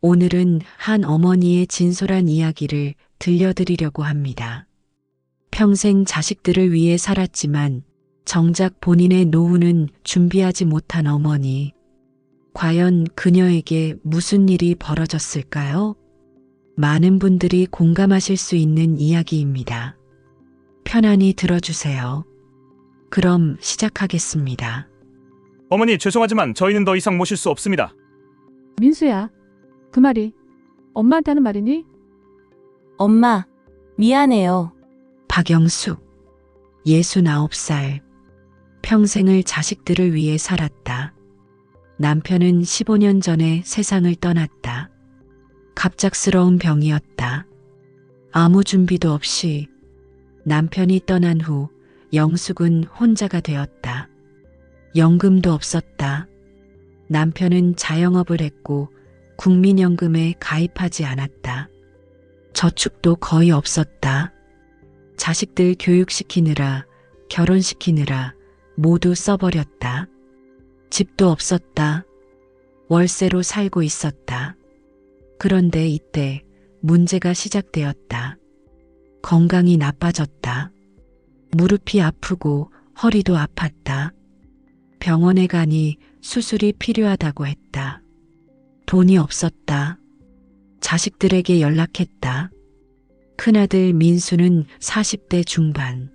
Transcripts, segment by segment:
오늘은 한 어머니의 진솔한 이야기를 들려드리려고 합니다. 평생 자식들을 위해 살았지만 정작 본인의 노후는 준비하지 못한 어머니. 과연 그녀에게 무슨 일이 벌어졌을까요? 많은 분들이 공감하실 수 있는 이야기입니다. 편안히 들어주세요. 그럼 시작하겠습니다. 어머니, 죄송하지만 저희는 더 이상 모실 수 없습니다. 민수야, 그 말이 엄마한테 하는 말이니? 엄마, 미안해요. 박영숙, 69살. 평생을 자식들을 위해 살았다. 남편은 15년 전에 세상을 떠났다. 갑작스러운 병이었다. 아무 준비도 없이 남편이 떠난 후 영숙은 혼자가 되었다. 연금도 없었다. 남편은 자영업을 했고 국민연금에 가입하지 않았다. 저축도 거의 없었다. 자식들 교육시키느라, 결혼시키느라 모두 써버렸다. 집도 없었다. 월세로 살고 있었다. 그런데 이때 문제가 시작되었다. 건강이 나빠졌다. 무릎이 아프고 허리도 아팠다. 병원에 가니 수술이 필요하다고 했다. 돈이 없었다. 자식들에게 연락했다. 큰아들 민수는 40대 중반.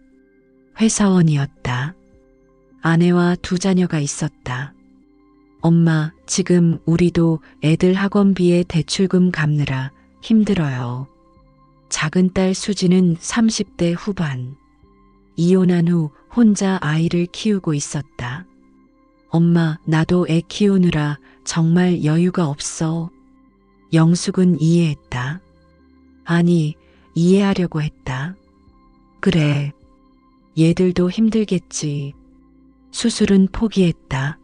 회사원이었다. 아내와 2자녀가 있었다. 엄마, 지금 우리도 애들 학원비에 대출금 갚느라 힘들어요. 작은 딸 수지는 30대 후반. 이혼한 후 혼자 아이를 키우고 있었다. 엄마, 나도 애 키우느라 정말 여유가 없어. 영숙은 이해했다. 아니, 이해하려고 했다. 그래, 얘들도 힘들겠지. 수술은 포기했다.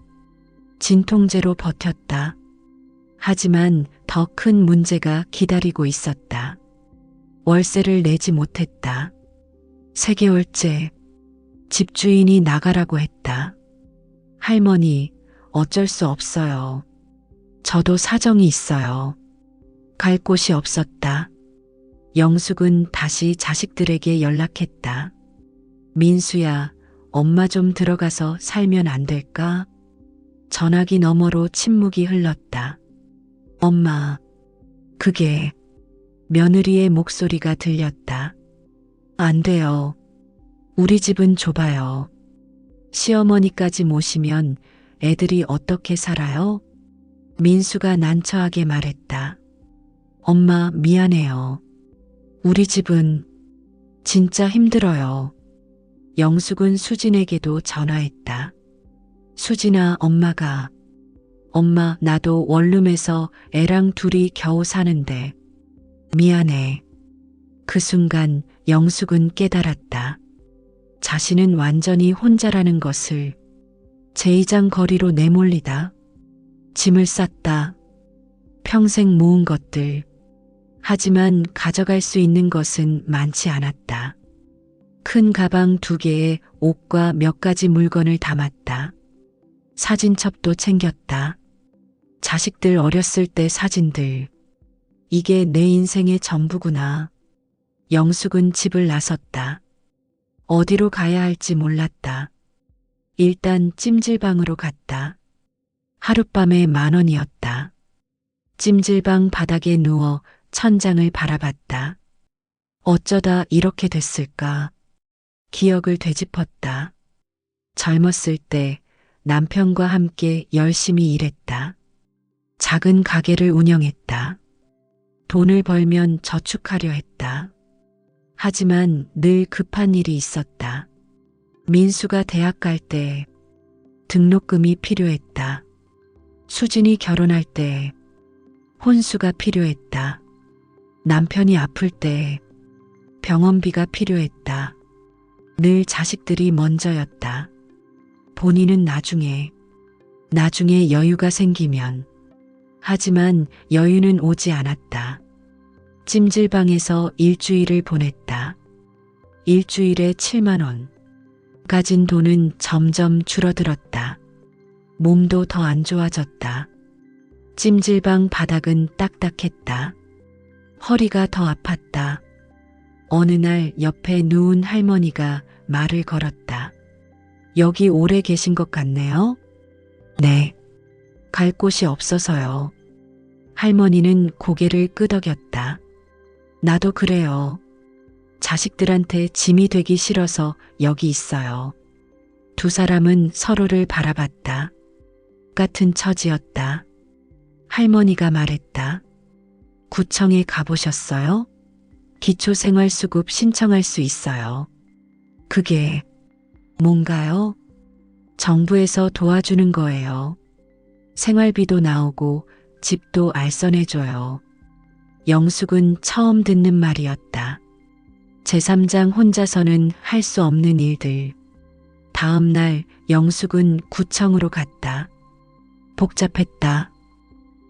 진통제로 버텼다. 하지만 더 큰 문제가 기다리고 있었다. 월세를 내지 못했다. 3개월째 집주인이 나가라고 했다. 할머니, 어쩔 수 없어요. 저도 사정이 있어요. 갈 곳이 없었다. 영숙은 다시 자식들에게 연락했다. 민수야, 엄마 좀 들어가서 살면 안 될까? 전화기 너머로 침묵이 흘렀다. 엄마, 그게... 며느리의 목소리가 들렸다. 안 돼요. 우리 집은 좁아요. 시어머니까지 모시면 애들이 어떻게 살아요? 민수가 난처하게 말했다. 엄마, 미안해요. 우리 집은 진짜 힘들어요. 영숙은 수진에게도 전화했다. 수진아, 엄마, 나도 원룸에서 애랑 둘이 겨우 사는데 미안해. 그 순간 영숙은 깨달았다. 자신은 완전히 혼자라는 것을. 제이장 거리로 내몰리다. 짐을 쌌다. 평생 모은 것들. 하지만 가져갈 수 있는 것은 많지 않았다. 큰 가방 2개에 옷과 몇 가지 물건을 담았다. 사진첩도 챙겼다. 자식들 어렸을 때 사진들. 이게 내 인생의 전부구나. 영숙은 집을 나섰다. 어디로 가야 할지 몰랐다. 일단 찜질방으로 갔다. 하룻밤에 10,000원이었다. 찜질방 바닥에 누워 천장을 바라봤다. 어쩌다 이렇게 됐을까? 기억을 되짚었다. 젊었을 때 남편과 함께 열심히 일했다. 작은 가게를 운영했다. 돈을 벌면 저축하려 했다. 하지만 늘 급한 일이 있었다. 민수가 대학 갈 때 등록금이 필요했다. 수진이 결혼할 때 혼수가 필요했다. 남편이 아플 때 병원비가 필요했다. 늘 자식들이 먼저였다. 본인은 나중에 여유가 생기면. 하지만 여유는 오지 않았다. 찜질방에서 일주일을 보냈다. 일주일에 7만 원. 가진 돈은 점점 줄어들었다. 몸도 더 안 좋아졌다. 찜질방 바닥은 딱딱했다. 허리가 더 아팠다. 어느 날 옆에 누운 할머니가 말을 걸었다. 여기 오래 계신 것 같네요? 네. 갈 곳이 없어서요. 할머니는 고개를 끄덕였다. 나도 그래요. 자식들한테 짐이 되기 싫어서 여기 있어요. 두 사람은 서로를 바라봤다. 같은 처지였다. 할머니가 말했다. 구청에 가보셨어요? 기초생활수급 신청할 수 있어요. 그게 뭔가요? 정부에서 도와주는 거예요. 생활비도 나오고 집도 알선해줘요. 영숙은 처음 듣는 말이었다. 제3장 혼자서는 할 수 없는 일들. 다음 날 영숙은 구청으로 갔다. 복잡했다.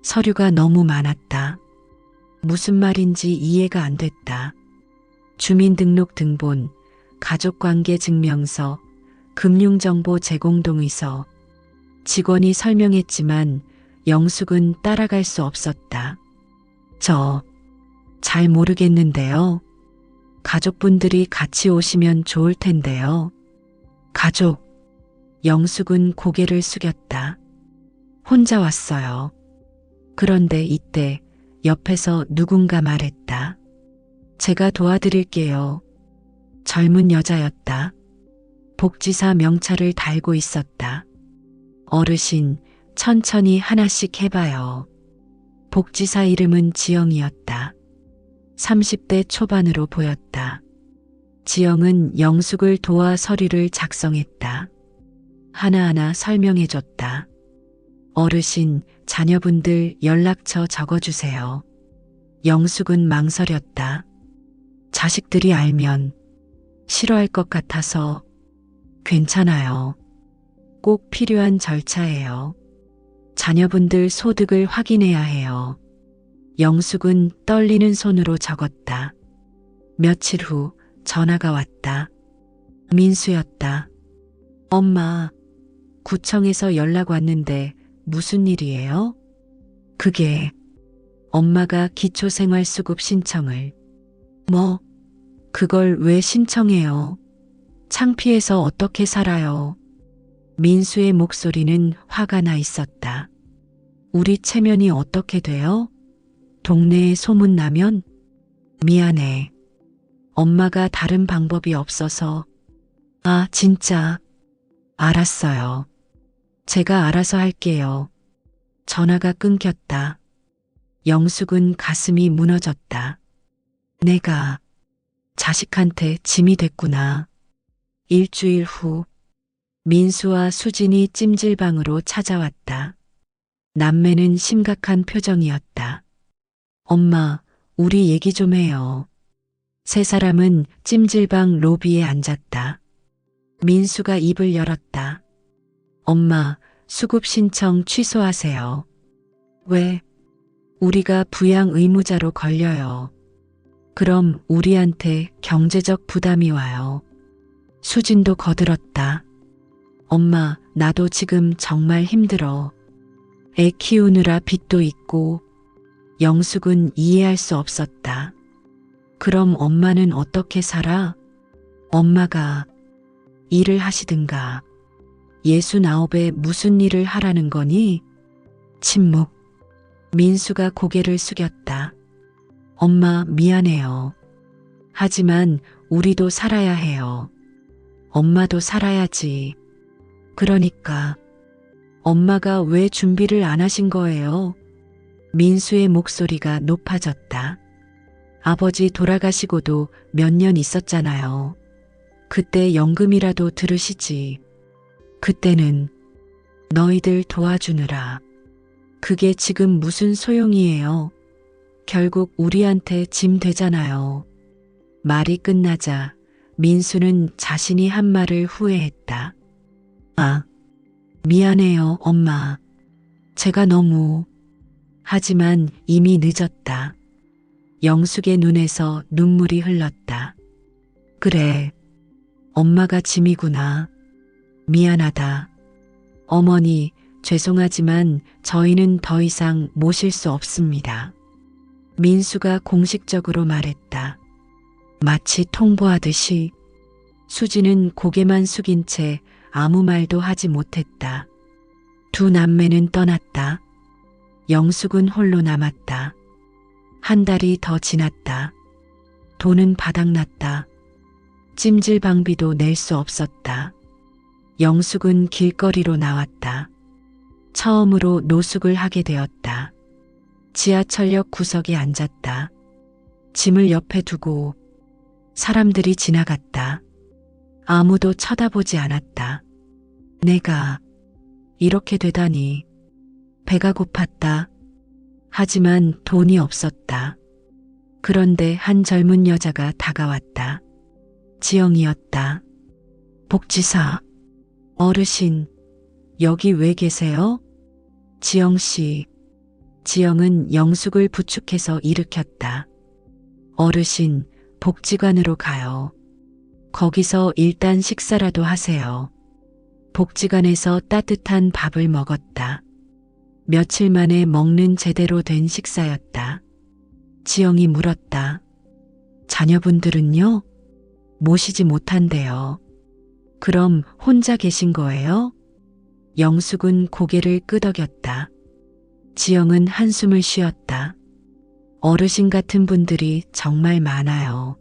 서류가 너무 많았다. 무슨 말인지 이해가 안 됐다. 주민등록 등본, 가족관계 증명서, 금융정보 제공 동의서. 직원이 설명했지만 영숙은 따라갈 수 없었다. 잘 모르겠는데요. 가족분들이 같이 오시면 좋을 텐데요. 가족. 영숙은 고개를 숙였다. 혼자 왔어요. 그런데 이때 옆에서 누군가 말했다. 제가 도와드릴게요. 젊은 여자였다. 복지사 명찰을 달고 있었다. 어르신, 천천히 하나씩 해봐요. 복지사 이름은 지영이었다. 30대 초반으로 보였다. 지영은 영숙을 도와 서류를 작성했다. 하나하나 설명해줬다. 어르신, 자녀분들 연락처 적어주세요. 영숙은 망설였다. 자식들이 알면 싫어할 것 같아서. 괜찮아요. 꼭 필요한 절차예요. 자녀분들 소득을 확인해야 해요. 영숙은 떨리는 손으로 적었다. 며칠 후 전화가 왔다. 민수였다. 엄마, 구청에서 연락 왔는데 무슨 일이에요? 그게 엄마가 기초생활수급 신청을. 그걸 왜 신청해요? 창피해서 어떻게 살아요? 민수의 목소리는 화가 나 있었다. 우리 체면이 어떻게 돼요? 동네에 소문나면? 미안해. 엄마가 다른 방법이 없어서. 진짜. 알았어요. 제가 알아서 할게요. 전화가 끊겼다. 영숙은 가슴이 무너졌다. 내가 자식한테 짐이 됐구나. 일주일 후 민수와 수진이 찜질방으로 찾아왔다. 남매는 심각한 표정이었다. 엄마, 우리 얘기 좀 해요. 세 사람은 찜질방 로비에 앉았다. 민수가 입을 열었다. 엄마, 수급 신청 취소하세요. 왜? 우리가 부양 의무자로 걸려요. 그럼 우리한테 경제적 부담이 와요. 수진도 거들었다. 엄마, 나도 지금 정말 힘들어. 애 키우느라 빚도 있고. 영숙은 이해할 수 없었다. 그럼 엄마는 어떻게 살아? 엄마가 일을 하시든가. 69에 무슨 일을 하라는 거니? 침묵. 민수가 고개를 숙였다. 엄마, 미안해요. 하지만 우리도 살아야 해요. 엄마도 살아야지. 그러니까 엄마가 왜 준비를 안 하신 거예요? 민수의 목소리가 높아졌다. 아버지 돌아가시고도 몇 년 있었잖아요. 그때 연금이라도 들으시지. 그때는 너희들 도와주느라. 그게 지금 무슨 소용이에요? 결국 우리한테 짐 되잖아요. 말이 끝나자 민수는 자신이 한 말을 후회했다. 미안해요, 엄마. 제가 너무. 하지만 이미 늦었다. 영숙의 눈에서 눈물이 흘렀다. 그래, 엄마가 짐이구나. 미안하다. 어머니, 죄송하지만 저희는 더 이상 모실 수 없습니다. 민수가 공식적으로 말했다. 마치 통보하듯이. 수지는 고개만 숙인 채 아무 말도 하지 못했다. 두 남매는 떠났다. 영숙은 홀로 남았다. 한 달이 더 지났다. 돈은 바닥났다. 찜질방비도 낼 수 없었다. 영숙은 길거리로 나왔다. 처음으로 노숙을 하게 되었다. 지하철역 구석에 앉았다. 짐을 옆에 두고 사람들이 지나갔다. 아무도 쳐다보지 않았다. 내가 이렇게 되다니. 배가 고팠다. 하지만 돈이 없었다. 그런데 한 젊은 여자가 다가왔다. 지영이었다. 복지사. 어르신, 여기 왜 계세요? 지영 씨. 지영은 영숙을 부축해서 일으켰다. 어르신, 복지관으로 가요. 거기서 일단 식사라도 하세요. 복지관에서 따뜻한 밥을 먹었다. 며칠 만에 먹는 제대로 된 식사였다. 지영이 물었다. 자녀분들은요? 모시지 못한대요. 그럼 혼자 계신 거예요? 영숙은 고개를 끄덕였다. 지영은 한숨을 쉬었다. 어르신 같은 분들이 정말 많아요.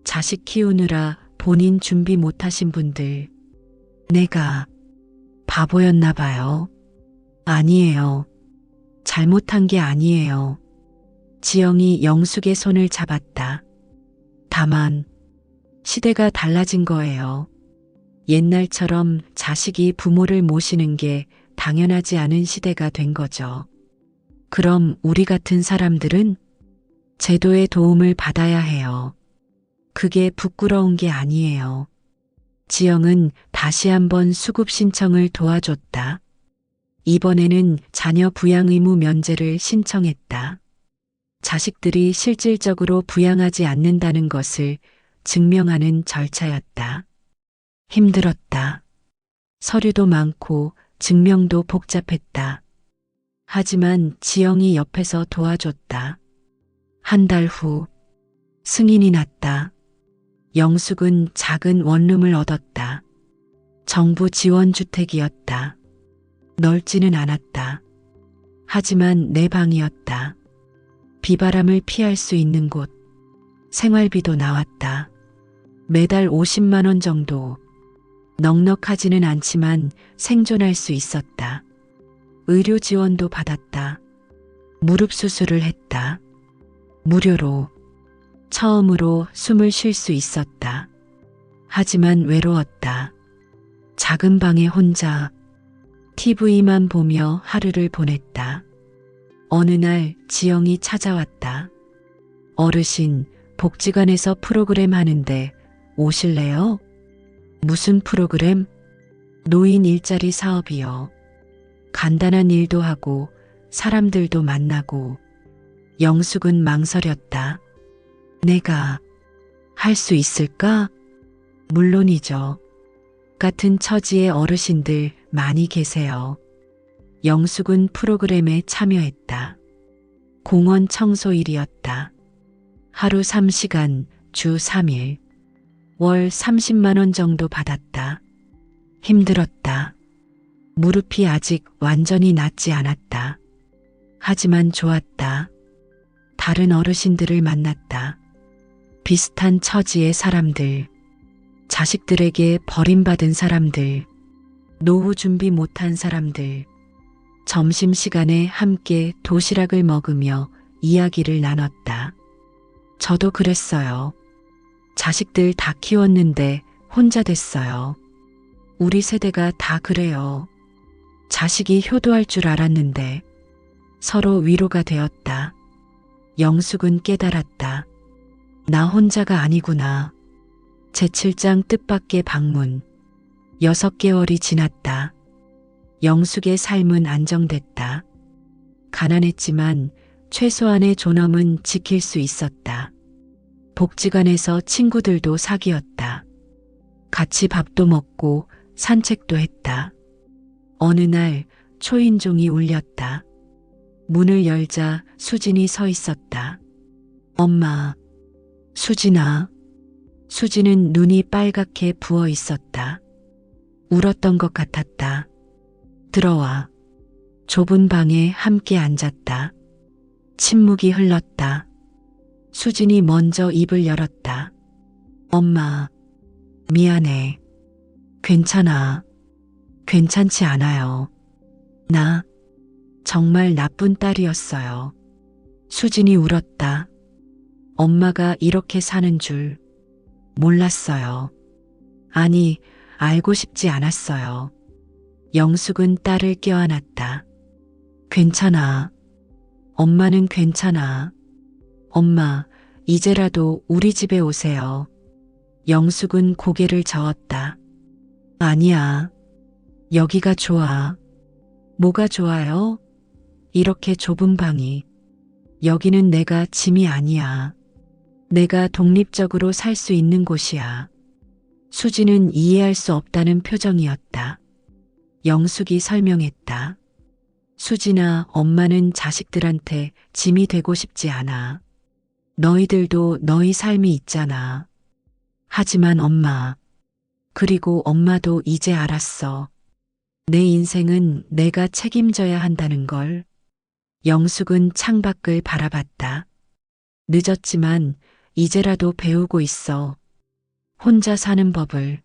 자식 키우느라 본인 준비 못하신 분들. 내가 바보였나 봐요. 아니에요. 잘못한 게 아니에요. 지영이 영숙의 손을 잡았다. 다만 시대가 달라진 거예요. 옛날처럼 자식이 부모를 모시는 게 당연하지 않은 시대가 된 거죠. 그럼 우리 같은 사람들은 제도의 도움을 받아야 해요. 그게 부끄러운 게 아니에요. 지영은 다시 한번 수급 신청을 도와줬다. 이번에는 자녀 부양 의무 면제를 신청했다. 자식들이 실질적으로 부양하지 않는다는 것을 증명하는 절차였다. 힘들었다. 서류도 많고 증명도 복잡했다. 하지만 지영이 옆에서 도와줬다. 한 달 후 승인이 났다. 영숙은 작은 원룸을 얻었다. 정부 지원 주택이었다. 넓지는 않았다. 하지만 내 방이었다. 비바람을 피할 수 있는 곳. 생활비도 나왔다. 매달 50만 원 정도. 넉넉하지는 않지만 생존할 수 있었다. 의료 지원도 받았다. 무릎 수술을 했다. 무료로. 처음으로 숨을 쉴 수 있었다. 하지만 외로웠다. 작은 방에 혼자 TV만 보며 하루를 보냈다. 어느 날 지영이 찾아왔다. 어르신, 복지관에서 프로그램 하는데 오실래요? 무슨 프로그램? 노인 일자리 사업이요. 간단한 일도 하고 사람들도 만나고. 영숙은 망설였다. 내가 할 수 있을까? 물론이죠. 같은 처지의 어르신들 많이 계세요. 영숙은 프로그램에 참여했다. 공원 청소일이었다. 하루 3시간, 주 3일. 월 30만 원 정도 받았다. 힘들었다. 무릎이 아직 완전히 낫지 않았다. 하지만 좋았다. 다른 어르신들을 만났다. 비슷한 처지의 사람들. 자식들에게 버림받은 사람들. 노후 준비 못한 사람들. 점심시간에 함께 도시락을 먹으며 이야기를 나눴다. 저도 그랬어요. 자식들 다 키웠는데 혼자 됐어요. 우리 세대가 다 그래요. 자식이 효도할 줄 알았는데. 서로 위로가 되었다. 영숙은 깨달았다. 나 혼자가 아니구나. 제7장 뜻밖의 방문. 6개월이 지났다. 영숙의 삶은 안정됐다. 가난했지만 최소한의 존엄은 지킬 수 있었다. 복지관에서 친구들도 사귀었다. 같이 밥도 먹고 산책도 했다. 어느 날 초인종이 울렸다. 문을 열자 수진이 서 있었다. 엄마, 수진아. 수진은 눈이 빨갛게 부어 있었다. 울었던 것 같았다. 들어와. 좁은 방에 함께 앉았다. 침묵이 흘렀다. 수진이 먼저 입을 열었다. 엄마, 미안해. 괜찮아. 괜찮지 않아요. 나 정말 나쁜 딸이었어요. 수진이 울었다. 엄마가 이렇게 사는 줄 몰랐어요. 아니, 알고 싶지 않았어요. 영숙은 딸을 껴안았다. 괜찮아. 엄마는 괜찮아. 엄마, 이제라도 우리 집에 오세요. 영숙은 고개를 저었다. 아니야. 여기가 좋아. 뭐가 좋아요? 이렇게 좁은 방이. 여기는 내가 짐이 아니야. 내가 독립적으로 살 수 있는 곳이야. 수지는 이해할 수 없다는 표정이었다. 영숙이 설명했다. 수진아, 엄마는 자식들한테 짐이 되고 싶지 않아. 너희들도 너희 삶이 있잖아. 하지만 엄마, 그리고 엄마도 이제 알았어. 내 인생은 내가 책임져야 한다는 걸. 영숙은 창밖을 바라봤다. 늦었지만 이제라도 배우고 있어. 혼자 사는 법을.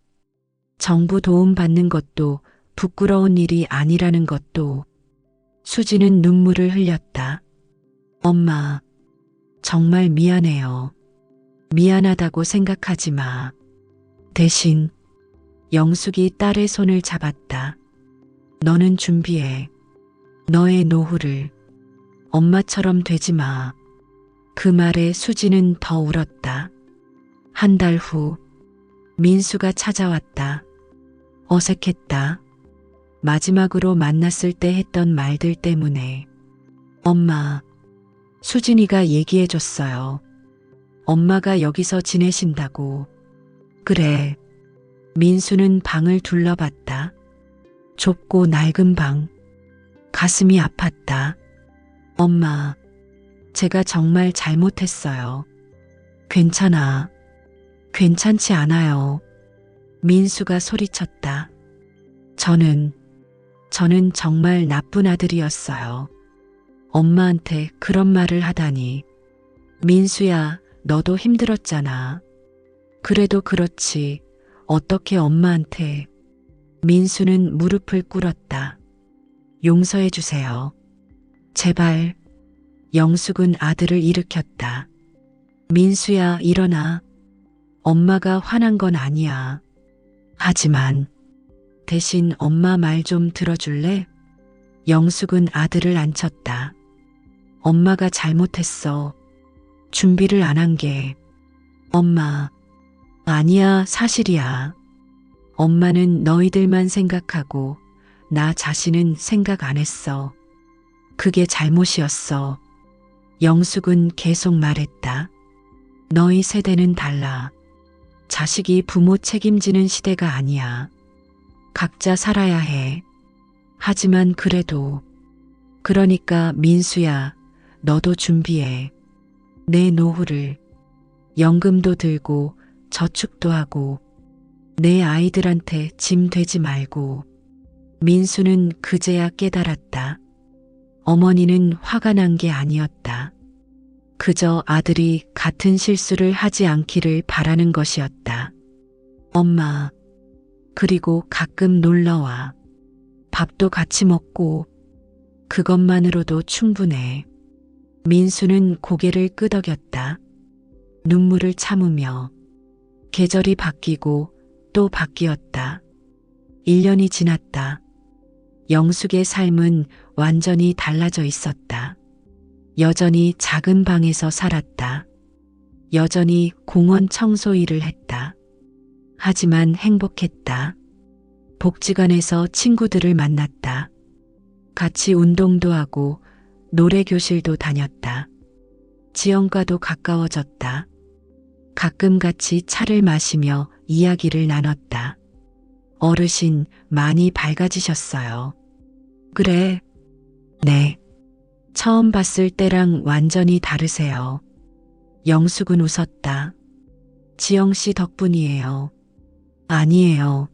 정부 도움 받는 것도 부끄러운 일이 아니라는 것도. 수지는 눈물을 흘렸다. 엄마, 정말 미안해요. 미안하다고 생각하지 마. 대신 영숙이 딸의 손을 잡았다. 너는 준비해. 너의 노후를. 엄마처럼 되지 마. 그 말에 수지는 더 울었다. 한 달 후 민수가 찾아왔다. 어색했다. 마지막으로 만났을 때 했던 말들 때문에. 엄마, 수진이가 얘기해줬어요. 엄마가 여기서 지내신다고. 그래. 민수는 방을 둘러봤다. 좁고 낡은 방. 가슴이 아팠다. 엄마, 제가 정말 잘못했어요. 괜찮아. 괜찮지 않아요. 민수가 소리쳤다. 저는 정말 나쁜 아들이었어요. 엄마한테 그런 말을 하다니. 민수야, 너도 힘들었잖아. 그래도 그렇지. 어떻게 엄마한테. 민수는 무릎을 꿇었다. 용서해 주세요. 제발. 영숙은 아들을 일으켰다. 민수야, 일어나. 엄마가 화난 건 아니야. 하지만 대신 엄마 말 좀 들어줄래? 영숙은 아들을 안쳤다. 엄마가 잘못했어. 준비를 안 한 게. 엄마. 아니야, 사실이야. 엄마는 너희들만 생각하고 나 자신은 생각 안 했어. 그게 잘못이었어. 영숙은 계속 말했다. 너희 세대는 달라. 자식이 부모 책임지는 시대가 아니야. 각자 살아야 해. 하지만 그래도. 그러니까 민수야, 너도 준비해. 내 노후를. 연금도 들고 저축도 하고 내 아이들한테 짐 되지 말고. 민수는 그제야 깨달았다. 어머니는 화가 난 게 아니었다. 그저 아들이 같은 실수를 하지 않기를 바라는 것이었다. 엄마, 그리고 가끔 놀러와. 밥도 같이 먹고. 그것만으로도 충분해. 민수는 고개를 끄덕였다. 눈물을 참으며. 계절이 바뀌고 또 바뀌었다. 1년이 지났다. 영숙의 삶은 완전히 달라져 있었다. 여전히 작은 방에서 살았다. 여전히 공원 청소 일을 했다. 하지만 행복했다. 복지관에서 친구들을 만났다. 같이 운동도 하고 노래교실도 다녔다. 지영과도 가까워졌다. 가끔 같이 차를 마시며 이야기를 나눴다. 어르신 많이 밝아지셨어요. 그래. 네. 처음 봤을 때랑 완전히 다르세요. 영숙은 웃었다. 지영 씨 덕분이에요. 아니에요.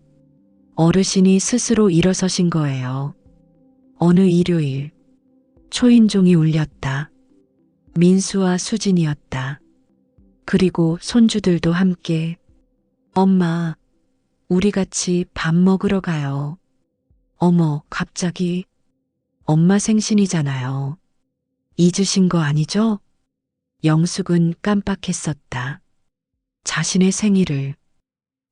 어르신이 스스로 일어서신 거예요. 어느 일요일, 초인종이 울렸다. 민수와 수진이었다. 그리고 손주들도 함께. 엄마, 우리 같이 밥 먹으러 가요. 어머, 갑자기. 엄마 생신이잖아요. 잊으신 거 아니죠? 영숙은 깜빡했었다. 자신의 생일을.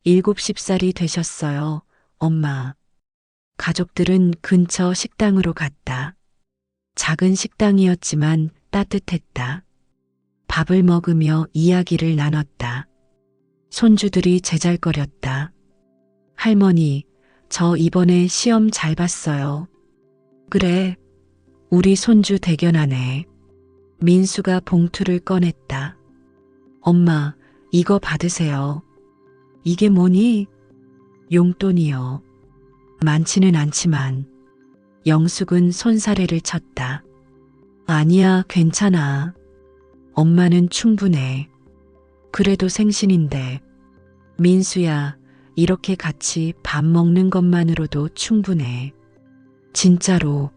70살이 되셨어요, 엄마. 가족들은 근처 식당으로 갔다. 작은 식당이었지만 따뜻했다. 밥을 먹으며 이야기를 나눴다. 손주들이 제잘거렸다. 할머니, 저 이번에 시험 잘 봤어요. 그래, 우리 손주 대견하네. 민수가 봉투를 꺼냈다. 엄마, 이거 받으세요. 이게 뭐니? 용돈이요. 많지는 않지만. 영숙은 손사래를 쳤다. 아니야, 괜찮아. 엄마는 충분해. 그래도 생신인데. 민수야, 이렇게 같이 밥 먹는 것만으로도 충분해. 진짜로.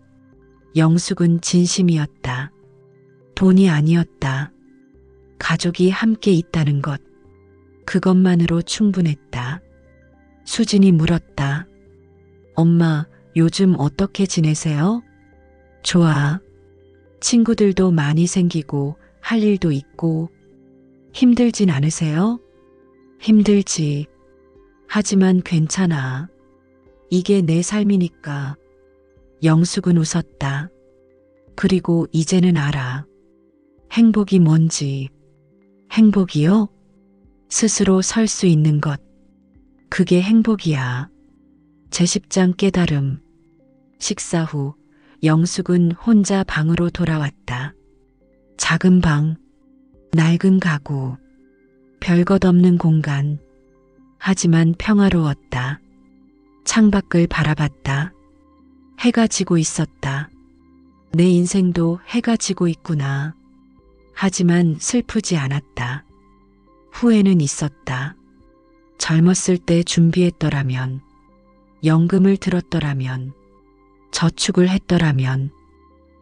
영숙은 진심이었다. 돈이 아니었다. 가족이 함께 있다는 것. 그것만으로 충분했다. 수진이 물었다. 엄마, 요즘 어떻게 지내세요? 좋아. 친구들도 많이 생기고 할 일도 있고. 힘들진 않으세요? 힘들지. 하지만 괜찮아. 이게 내 삶이니까. 영숙은 웃었다. 그리고 이제는 알아. 행복이 뭔지. 행복이요? 스스로 설 수 있는 것. 그게 행복이야. 제10장 깨달음. 식사 후 영숙은 혼자 방으로 돌아왔다. 작은 방, 낡은 가구, 별것 없는 공간. 하지만 평화로웠다. 창밖을 바라봤다. 해가 지고 있었다. 내 인생도 해가 지고 있구나. 하지만 슬프지 않았다. 후회는 있었다. 젊었을 때 준비했더라면, 연금을 들었더라면, 저축을 했더라면,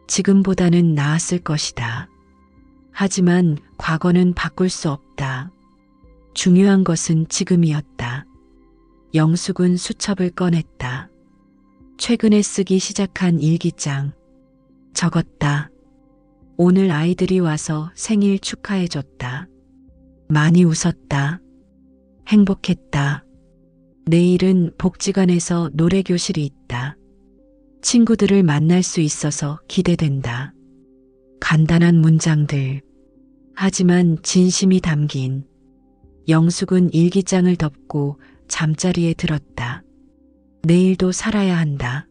지금보다는 나았을 것이다. 하지만 과거는 바꿀 수 없다. 중요한 것은 지금이었다. 영숙은 수첩을 꺼냈다. 최근에 쓰기 시작한 일기장. 적었다. 오늘 아이들이 와서 생일 축하해줬다. 많이 웃었다. 행복했다. 내일은 복지관에서 노래교실이 있다. 친구들을 만날 수 있어서 기대된다. 간단한 문장들. 하지만 진심이 담긴. 영숙은 일기장을 덮고 잠자리에 들었다. 내일도 살아야 한다.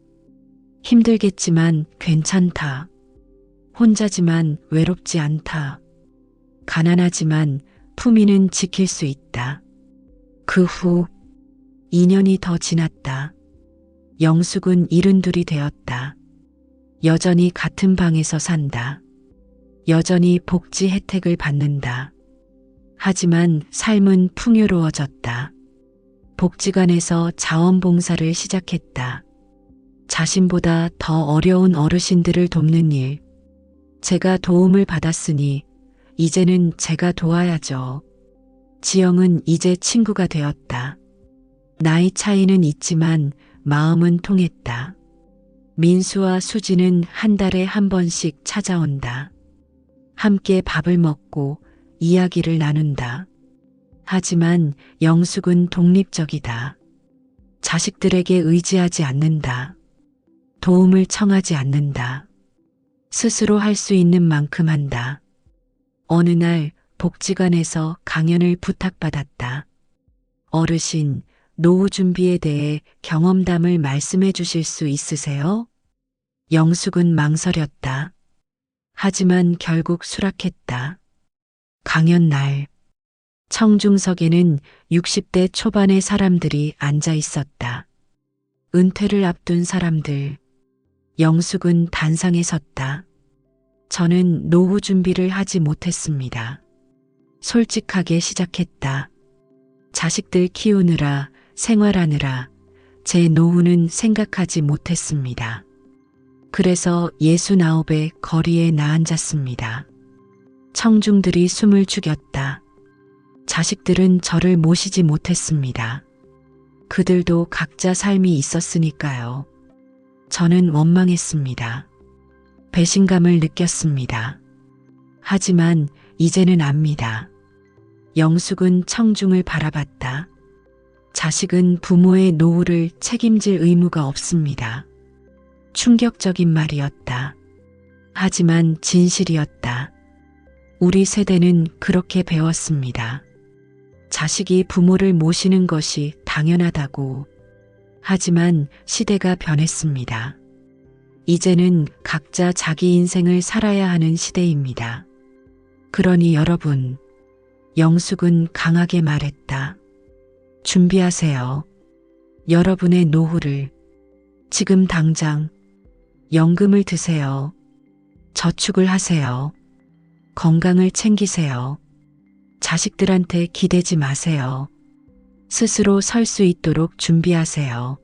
힘들겠지만 괜찮다. 혼자지만 외롭지 않다. 가난하지만 품위는 지킬 수 있다. 그 후 2년이 더 지났다. 영숙은 72이 되었다. 여전히 같은 방에서 산다. 여전히 복지 혜택을 받는다. 하지만 삶은 풍요로워졌다. 복지관에서 자원봉사를 시작했다. 자신보다 더 어려운 어르신들을 돕는 일. 제가 도움을 받았으니 이제는 제가 도와야죠. 지영은 이제 친구가 되었다. 나이 차이는 있지만 마음은 통했다. 민수와 수지는 한 달에 한 번씩 찾아온다. 함께 밥을 먹고 이야기를 나눈다. 하지만 영숙은 독립적이다. 자식들에게 의지하지 않는다. 도움을 청하지 않는다. 스스로 할 수 있는 만큼 한다. 어느 날 복지관에서 강연을 부탁받았다. 어르신, 노후 준비에 대해 경험담을 말씀해 주실 수 있으세요? 영숙은 망설였다. 하지만 결국 수락했다. 강연 날. 청중석에는 60대 초반의 사람들이 앉아 있었다. 은퇴를 앞둔 사람들. 영숙은 단상에 섰다. 저는 노후 준비를 하지 못했습니다. 솔직하게 시작했다. 자식들 키우느라, 생활하느라 제 노후는 생각하지 못했습니다. 그래서 69에 거리에 나앉았습니다. 청중들이 숨을 죽였다. 자식들은 저를 모시지 못했습니다. 그들도 각자 삶이 있었으니까요. 저는 원망했습니다. 배신감을 느꼈습니다. 하지만 이제는 압니다. 영숙은 청중을 바라봤다. 자식은 부모의 노후를 책임질 의무가 없습니다. 충격적인 말이었다. 하지만 진실이었다. 우리 세대는 그렇게 배웠습니다. 자식이 부모를 모시는 것이 당연하다고. 하지만 시대가 변했습니다. 이제는 각자 자기 인생을 살아야 하는 시대입니다. 그러니 여러분, 영숙은 강하게 말했다. 준비하세요. 여러분의 노후를. 지금 당장 연금을 드세요. 저축을 하세요. 건강을 챙기세요. 자식들한테 기대지 마세요. 스스로 설 수 있도록 준비하세요.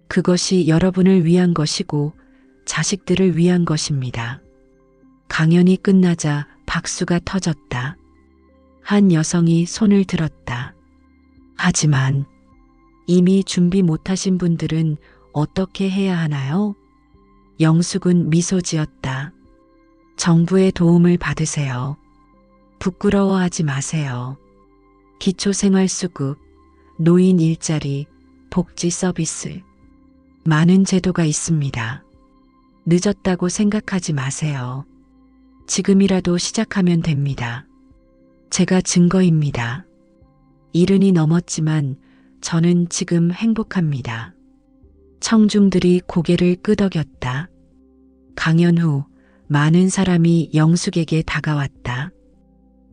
그것이 여러분을 위한 것이고 자식들을 위한 것입니다. 강연이 끝나자 박수가 터졌다. 한 여성이 손을 들었다. 하지만 이미 준비 못하신 분들은 어떻게 해야 하나요? 영숙은 미소 지었다. 정부의 도움을 받으세요. 부끄러워하지 마세요. 기초생활수급, 노인 일자리, 복지 서비스. 많은 제도가 있습니다. 늦었다고 생각하지 마세요. 지금이라도 시작하면 됩니다. 제가 증거입니다. 70이 넘었지만 저는 지금 행복합니다. 청중들이 고개를 끄덕였다. 강연 후 많은 사람이 영숙에게 다가왔다.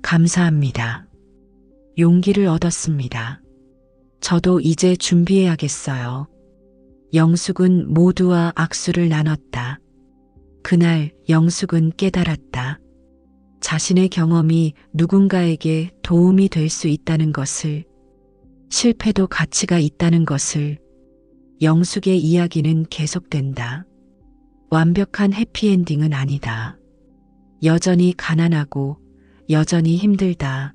감사합니다. 용기를 얻었습니다. 저도 이제 준비해야겠어요. 영숙은 모두와 악수를 나눴다. 그날 영숙은 깨달았다. 자신의 경험이 누군가에게 도움이 될 수 있다는 것을, 실패도 가치가 있다는 것을. 영숙의 이야기는 계속된다. 완벽한 해피엔딩은 아니다. 여전히 가난하고 여전히 힘들다.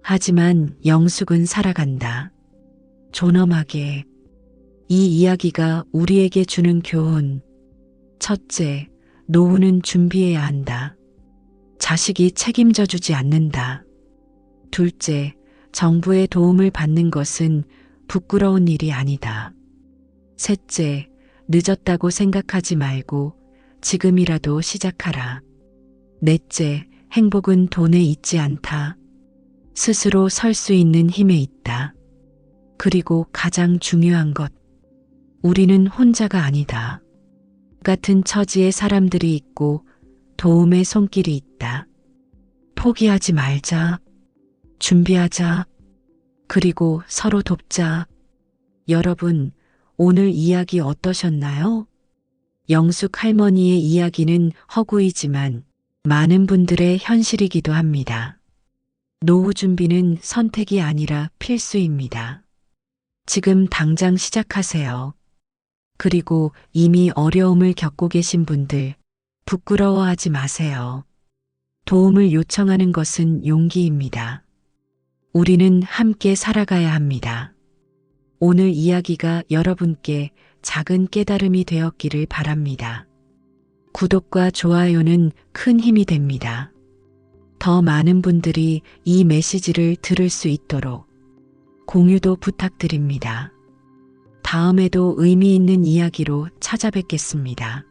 하지만 영숙은 살아간다. 존엄하게. 이 이야기가 우리에게 주는 교훈. 첫째, 노후는 준비해야 한다. 자식이 책임져 주지 않는다. 둘째, 정부의 도움을 받는 것은 부끄러운 일이 아니다. 셋째, 늦었다고 생각하지 말고 지금이라도 시작하라. 넷째, 행복은 돈에 있지 않다. 스스로 설 수 있는 힘에 있다. 그리고 가장 중요한 것, 우리는 혼자가 아니다. 같은 처지의 사람들이 있고 도움의 손길이 있다. 포기하지 말자. 준비하자. 그리고 서로 돕자. 여러분, 오늘 이야기 어떠셨나요? 영숙 할머니의 이야기는 허구이지만 많은 분들의 현실이기도 합니다. 노후 준비는 선택이 아니라 필수입니다. 지금 당장 시작하세요. 그리고 이미 어려움을 겪고 계신 분들, 부끄러워하지 마세요. 도움을 요청하는 것은 용기입니다. 우리는 함께 살아가야 합니다. 오늘 이야기가 여러분께 작은 깨달음이 되었기를 바랍니다. 구독과 좋아요는 큰 힘이 됩니다. 더 많은 분들이 이 메시지를 들을 수 있도록 공유도 부탁드립니다. 다음에도 의미 있는 이야기로 찾아뵙겠습니다.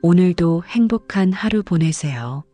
오늘도 행복한 하루 보내세요.